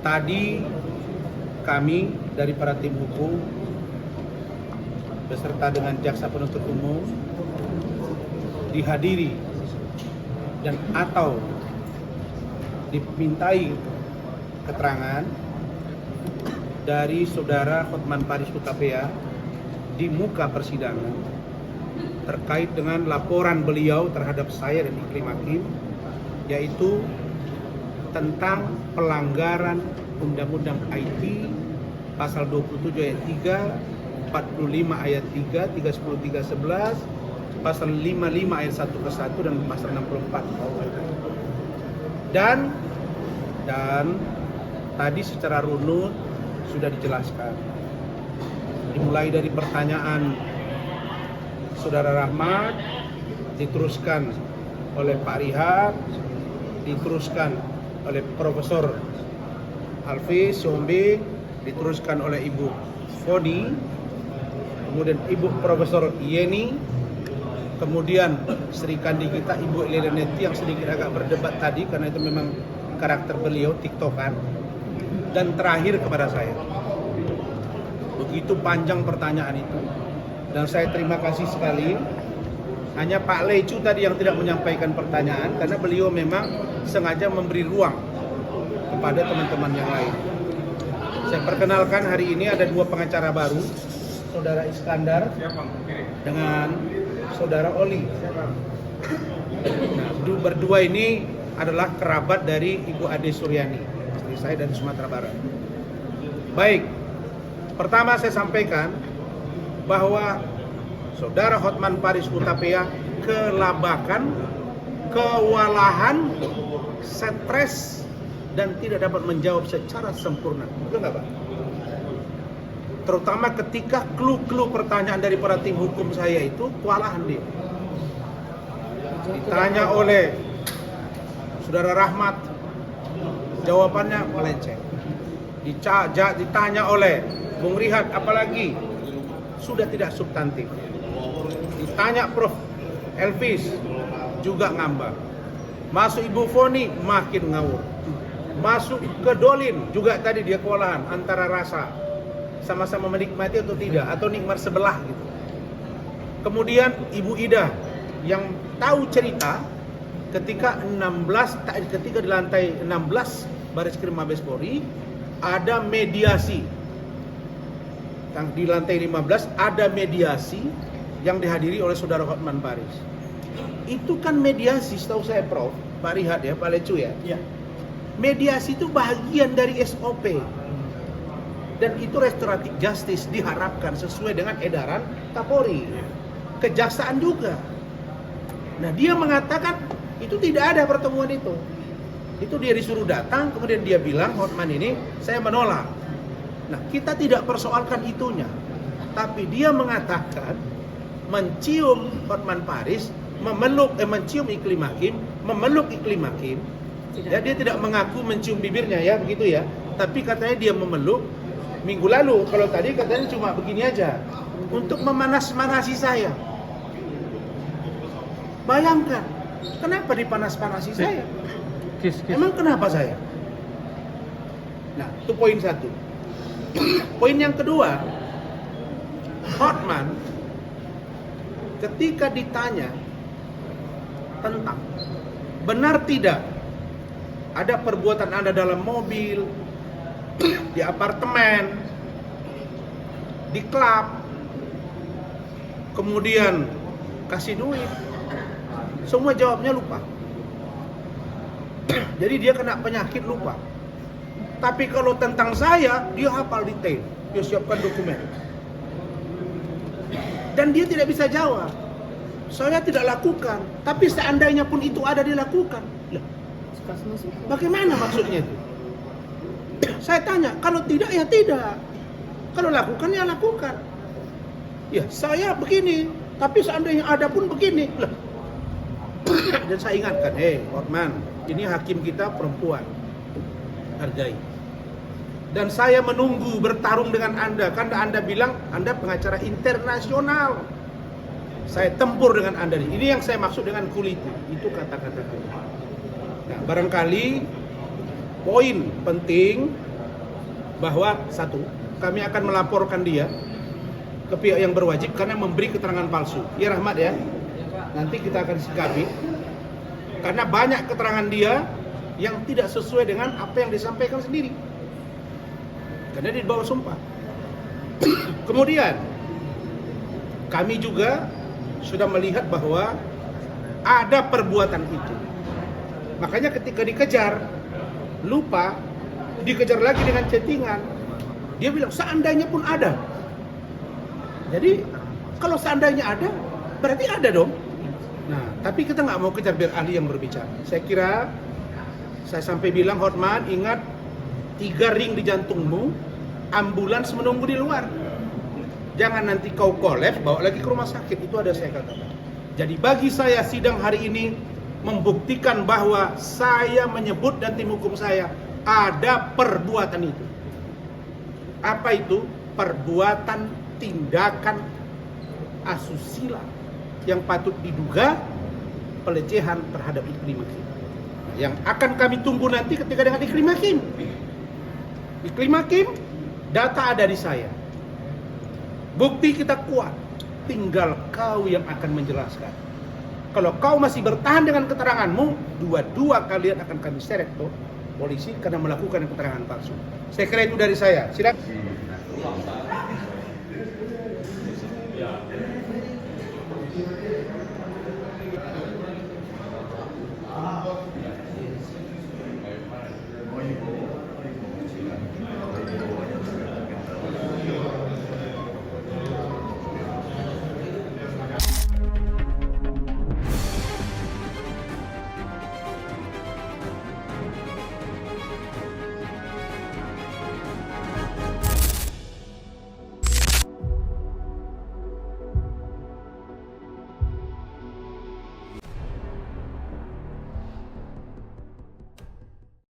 Tadi kami dari para tim hukum beserta dengan jaksa penuntut umum dihadiri dan atau dimintai keterangan dari saudara Hotman Paris Hutapea di muka persidangan terkait dengan laporan beliau terhadap saya dan Iklim Hakim, yaitu tentang pelanggaran Undang-Undang IT pasal 27 ayat 3, 45 ayat 3, 310 311, pasal 55 ayat 1 ke 1 dan pasal 64. Dan tadi secara runut sudah dijelaskan. Dimulai dari pertanyaan Saudara Rahmat, diteruskan oleh Pak Rihad, diteruskan oleh Profesor Alvis Sombe, diteruskan oleh Ibu Foni, kemudian Ibu Profesor Yeni, kemudian Sri Kandi kita Ibu Elianeti yang sedikit agak berdebat tadi karena itu memang karakter beliau tiktokan, dan terakhir kepada saya. Begitu panjang pertanyaan itu dan saya terima kasih sekali. Hanya Pak Lecu tadi yang tidak menyampaikan pertanyaan karena beliau memang sengaja memberi ruang kepada teman-teman yang lain. Saya perkenalkan hari ini ada dua pengacara baru, Saudara Iskandar dengan Saudara Oli. Nah, berdua ini adalah kerabat dari Ibu Ade Suryani, istri saya dari Sumatera Barat. Baik, pertama saya sampaikan bahwa Saudara Hotman Paris Hutapea kelabakan, kewalahan, stres, dan tidak dapat menjawab secara sempurna. Betul nggak, Pak? Terutama ketika clue-clue pertanyaan dari para tim hukum saya itu kewalahan dia. Ditanya oleh Saudara Rahmat, jawabannya melenceng. Ditanya oleh Bung Rihad, apalagi sudah tidak substantif. Ditanya Prof. Elvis juga ngambang. Masuk Ibu Foni makin ngawur. Masuk ke Dolin juga tadi dia kewalahan antara rasa sama-sama menikmati atau tidak, atau nikmat sebelah gitu. Kemudian Ibu Ida yang tahu cerita ketika di lantai 16 Bareskrim Mabes Polri ada mediasi. Di lantai 15 ada mediasi yang dihadiri oleh Saudara Hotman Paris. Itu kan mediasi, setahu saya Prof, Pak Rihad ya, Pak Lecu ya. Ya. Mediasi itu bagian dari SOP. Dan itu restoratif justice diharapkan sesuai dengan edaran Kapolri. Kejaksaan juga. Nah, dia mengatakan itu tidak ada pertemuan itu. Itu dia disuruh datang, kemudian dia bilang, Hotman ini saya menolak. Nah, kita tidak persoalkan itunya. Tapi dia mengatakan mencium Hotman Paris, mencium Iklim Hakim, memeluk Iklim Hakim. Ya, dia tidak mengaku mencium bibirnya ya, begitu ya. Tapi katanya dia memeluk minggu lalu. Kalau tadi katanya cuma begini aja untuk memanas-manasi saya. Bayangkan, kenapa dipanas-panasi saya? Emang kenapa saya? Nah, itu poin satu. Poin yang kedua, Hotman ketika ditanya tentang benar tidak ada perbuatan Anda dalam mobil, di apartemen, di klub, kemudian kasih duit, semua jawabnya lupa. Jadi dia kena penyakit lupa. Tapi kalau tentang saya, dia hafal detail, dia siapkan dokumen. Dan dia tidak bisa jawab. Saya tidak lakukan, tapi seandainya pun itu ada dilakukan. Loh, bagaimana maksudnya itu? Saya tanya, kalau tidak ya tidak. Kalau lakukan ya lakukan. Ya, saya begini, tapi seandainya ada pun begini. Loh. Dan saya ingatkan, Hotman, ini hakim kita perempuan. Hargai. Dan saya menunggu bertarung dengan Anda, karena Anda bilang Anda pengacara internasional. Saya tempur dengan Anda. Ini yang saya maksud dengan kuliti. Itu kata-kata. Nah, barangkali poin penting bahwa satu, kami akan melaporkan dia ke pihak yang berwajib karena memberi keterangan palsu. Ya Rahmat ya, nanti kita akan sikapi karena banyak keterangan dia yang tidak sesuai dengan apa yang disampaikan sendiri. Karena dia di bawah sumpah. Kemudian kami juga sudah melihat bahwa ada perbuatan itu. Makanya ketika dikejar, lupa, dikejar lagi dengan chattingan. Dia bilang seandainya pun ada. Jadi kalau seandainya ada, berarti ada dong. Nah, tapi kita nggak mau kejar biar ahli yang berbicara. Saya kira, saya sampai bilang, Hotman, ingat 3 ring di jantungmu, ambulans menunggu di luar. Jangan nanti kau kolaps, bawa lagi ke rumah sakit. Itu ada saya katakan. Jadi bagi saya sidang hari ini membuktikan bahwa saya menyebut dan tim hukum saya ada perbuatan itu. Apa itu? Perbuatan tindakan asusila yang patut diduga pelecehan terhadap Iklim Hakim. Yang akan kami tunggu nanti ketika dengan Iklim Hakim. Iklim Hakim, data ada di saya. Bukti kita kuat, tinggal kau yang akan menjelaskan. Kalau kau masih bertahan dengan keteranganmu, dua-dua kalian akan kami seret tuh polisi karena melakukan keterangan palsu. Saya kira itu dari saya. Silakan.